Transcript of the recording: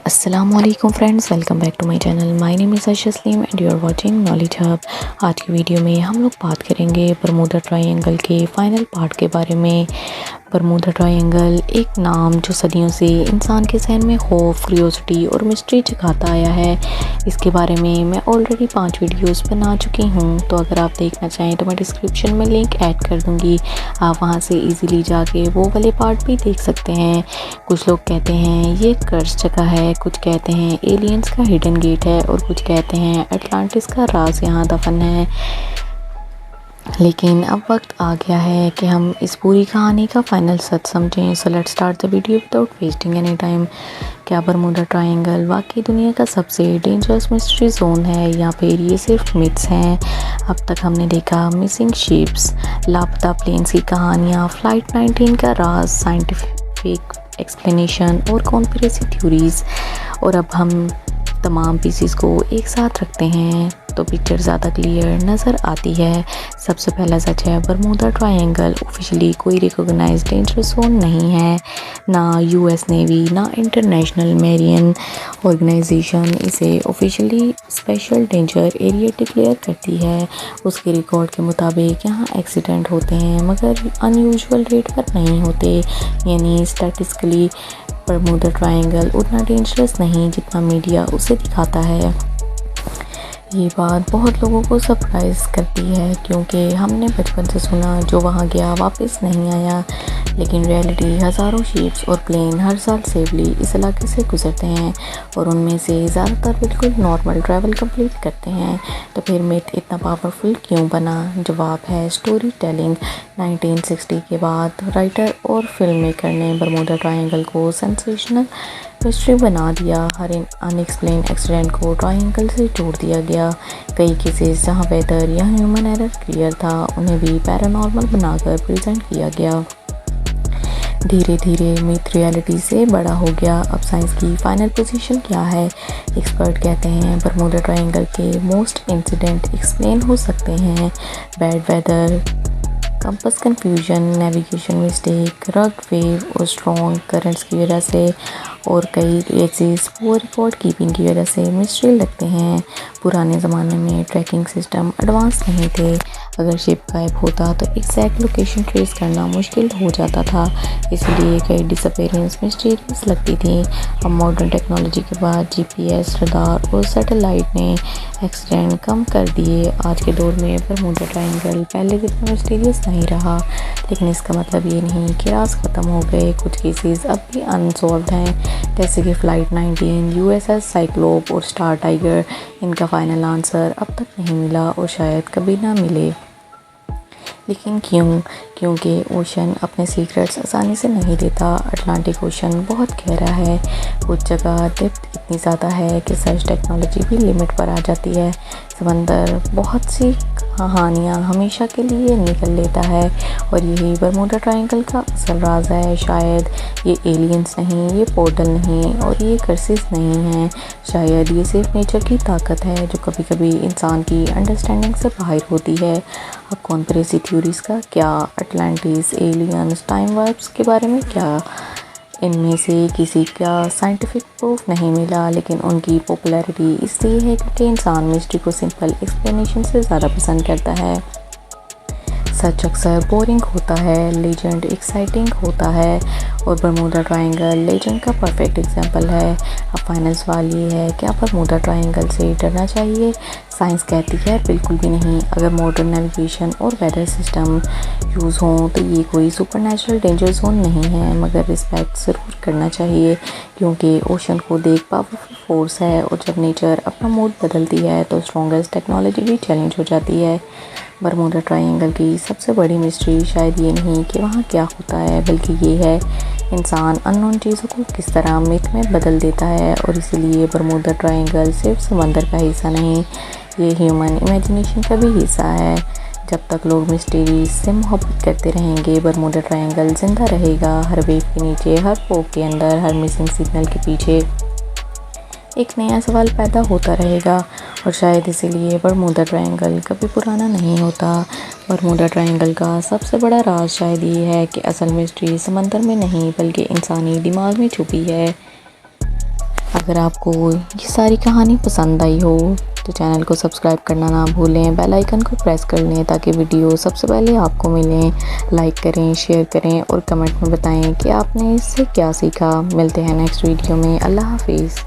अस्सलामुअलैकुम friends, welcome back to my channel. My name is Ayesha Saleem and you are watching knowledge hub. आज की video में हम लोग बात करेंगे बरमूडा ट्रायंगल के फाइनल पार्ट के बारे में। बरमूडा ट्रायंगल एक नाम जो सदियों से इंसान के जहन में खौफ, क्यूरियोसिटी और मिस्ट्री जगाता आया है। इसके बारे में मैं ऑलरेडी 5 वीडियोस बना चुकी हूँ, तो अगर आप देखना चाहें तो मैं डिस्क्रिप्शन में लिंक ऐड कर दूँगी। आप वहाँ से इजीली जाके वो वाले पार्ट भी देख सकते हैं। कुछ लोग कहते हैं ये कर्स जगह है, कुछ कहते हैं एलियंस का हिडन गेट है और कुछ कहते हैं अटलांटिस का राज यहाँ दफन है। लेकिन अब वक्त आ गया है कि हम इस पूरी कहानी का फाइनल सच समझें। So let's start the video without wasting any time. क्या बरमूडा ट्रायंगल वाकई दुनिया का सबसे डेंजरस मिस्ट्री जोन है या फिर ये सिर्फ मिथ्स हैं? अब तक हमने देखा मिसिंग शिप्स, लापता प्लेन्स की कहानियाँ, फ्लाइट 19 का राज, साइंटिफिक एक्सप्लेनेशन और कॉन्स्पिरेसी थ्योरीज, और अब हम तमाम पीसीस को एक साथ रखते हैं तो पिक्चर ज़्यादा क्लियर नज़र आती है। सबसे पहला सच है, बरमूडा ट्रायंगल ऑफिशियली कोई रिकॉग्नाइज्ड डेंजरस जोन नहीं है। ना यूएस नेवी ना इंटरनेशनल मैरीन ऑर्गेनाइजेशन इसे officially special danger area declare करती है। उसके रिकॉर्ड के मुताबिक यहाँ एक्सीडेंट होते हैं मगर अनयूजुअल रेट पर नहीं होते, यानी स्टैटिस्टिकली बरमूडा ट्रायंगल उतना डेंजरस नहीं जितना मीडिया उसे दिखाता है। ये बात बहुत लोगों को सरप्राइज़ करती है क्योंकि हमने बचपन से सुना जो वहाँ गया वापस नहीं आया, लेकिन रियलिटी हज़ारों शिप्स और प्लेन हर साल सेफली इस इलाके से गुजरते हैं और उनमें से ज़्यादातर बिल्कुल नॉर्मल ट्रैवल कंप्लीट करते हैं। तो फिर मिथ इतना पावरफुल क्यों बना? जवाब है स्टोरी टेलिंग। 1960 के बाद राइटर और फिल्म मेकर ने बरमूडा ट्रायंगल को सेंसेशनल मिस्ट्री बना दिया। हर अनएक्सप्लेन एक्सीडेंट को ट्रायंगल से जोड़ दिया गया। कई केसेस जहां वेदर या ह्यूमन एरर क्लियर था उन्हें भी पैरानॉर्मल बनाकर प्रेजेंट किया गया। धीरे धीरे मिथ रियलिटी से बड़ा हो गया। अब साइंस की फाइनल पोजीशन क्या है? एक्सपर्ट कहते हैं बरमूडा ट्रायंगल के मोस्ट इंसिडेंट एक्सप्लेन हो सकते हैं bad weather, compass confusion, navigation mistake, rogue wave और स्ट्रॉन्ग करंट्स की वजह से, और कई केसेस पुअर रिकॉर्ड कीपिंग की वजह से मिस्ट्री लगते हैं। पुराने ज़माने में ट्रैकिंग सिस्टम एडवांस नहीं थे। अगर शिप गायब होता तो एग्जैक्ट लोकेशन ट्रेस करना मुश्किल हो जाता था, इसलिए कई डिसअपेरेंस मिस्टीरियस लगती थी। अब मॉडर्न टेक्नोलॉजी के बाद जीपीएस, रडार और सैटेलाइट ने एक्सीडेंट कम कर दिए। आज के दौर में बरमूडा ट्रायंगल पहले जितना मिस्टीरियस नहीं रहा, लेकिन इसका मतलब ये नहीं कि राज ख़त्म हो गए। कुछ केसेस अब भी अनसॉल्व्ड हैं, जैसे कि फ़्लाइट 19, यूएसएस साइक्लोप और स्टार टाइगर। इनका फाइनल आंसर अब तक नहीं मिला और शायद कभी ना मिले। लेकिन क्यों? क्योंकि ओशन अपने सीक्रेट्स आसानी से नहीं देता। अटलांटिक ओशन बहुत गहरा है, कुछ जगह डेप्थ इतनी ज़्यादा है कि सर्च टेक्नोलॉजी भी लिमिट पर आ जाती है। समंदर बहुत सी कहानियाँ हमेशा के लिए निकल लेता है और यही बरमूडा ट्रायंगल का असल राज है। शायद ये एलियंस नहीं, ये पोर्टल नहीं और ये कर्सेस नहीं हैं। शायद ये सिर्फ नेचर की ताकत है जो कभी कभी इंसान की अंडरस्टैंडिंग से बाहर होती है। अब कॉन्स्पिरेसी थ्योरीज का क्या? अटलांटिस, एलियंस, टाइम वार्प्स के बारे में क्या? इनमें से किसी का साइंटिफिक प्रूफ नहीं मिला, लेकिन उनकी पॉपुलैरिटी इसलिए है क्योंकि इंसान मिस्ट्री को सिंपल एक्सप्लेनेशन से ज़्यादा पसंद करता है। सच अक्सर बोरिंग होता है, लेजेंड एक्साइटिंग होता है और बरमूडा ट्रायंगल लेजेंड का परफेक्ट एग्जांपल है। अब फाइनल सवाल ये है, क्या बरमूडा ट्रायंगल से डरना चाहिए? साइंस कहती है बिल्कुल भी नहीं। अगर मॉडर्न नेविगेशन और वेदर सिस्टम यूज़ हों तो ये कोई सुपरनैचुरल डेंजर जोन नहीं है, मगर रिस्पेक्ट ज़रूर करना चाहिए क्योंकि ओशन को देख पावरफुल फोर्स है और जब नेचर अपना मूड बदलती है तो स्ट्रॉन्गेस्ट टेक्नोलॉजी भी चैलेंज हो जाती है। बरमूडा ट्रायंगल की सबसे बड़ी मिस्ट्री शायद ये नहीं कि वहाँ क्या होता है, बल्कि ये है इंसान अननोन चीज़ों को किस तरह मिथ में बदल देता है। और इसीलिए बरमूडा ट्रायंगल सिर्फ समंदर का हिस्सा नहीं, ये ह्यूमन इमेजिनेशन का भी हिस्सा है। जब तक लोग मिस्टीरी से मोहब्बत करते रहेंगे बरमूडा ट्रायंगल जिंदा रहेगा। हर वेव के नीचे, हर फोक के अंदर, हर मिसिंग सिग्नल के पीछे एक नया सवाल पैदा होता रहेगा और शायद इसीलिए बरमूडा ट्रायंगल कभी पुराना नहीं होता। बरमूडा ट्रायंगल का सबसे बड़ा राज शायद ये है कि असल मिस्ट्री समंदर में नहीं बल्कि इंसानी दिमाग में छुपी है। अगर आपको ये सारी कहानी पसंद आई हो तो चैनल को सब्सक्राइब करना ना भूलें, बेल आइकन को प्रेस कर लें ताकि वीडियो सबसे पहले आपको मिलें। लाइक करें, शेयर करें और कमेंट में बताएं कि आपने इससे क्या सीखा। मिलते हैं नेक्स्ट वीडियो में। अल्लाह हाफिज़।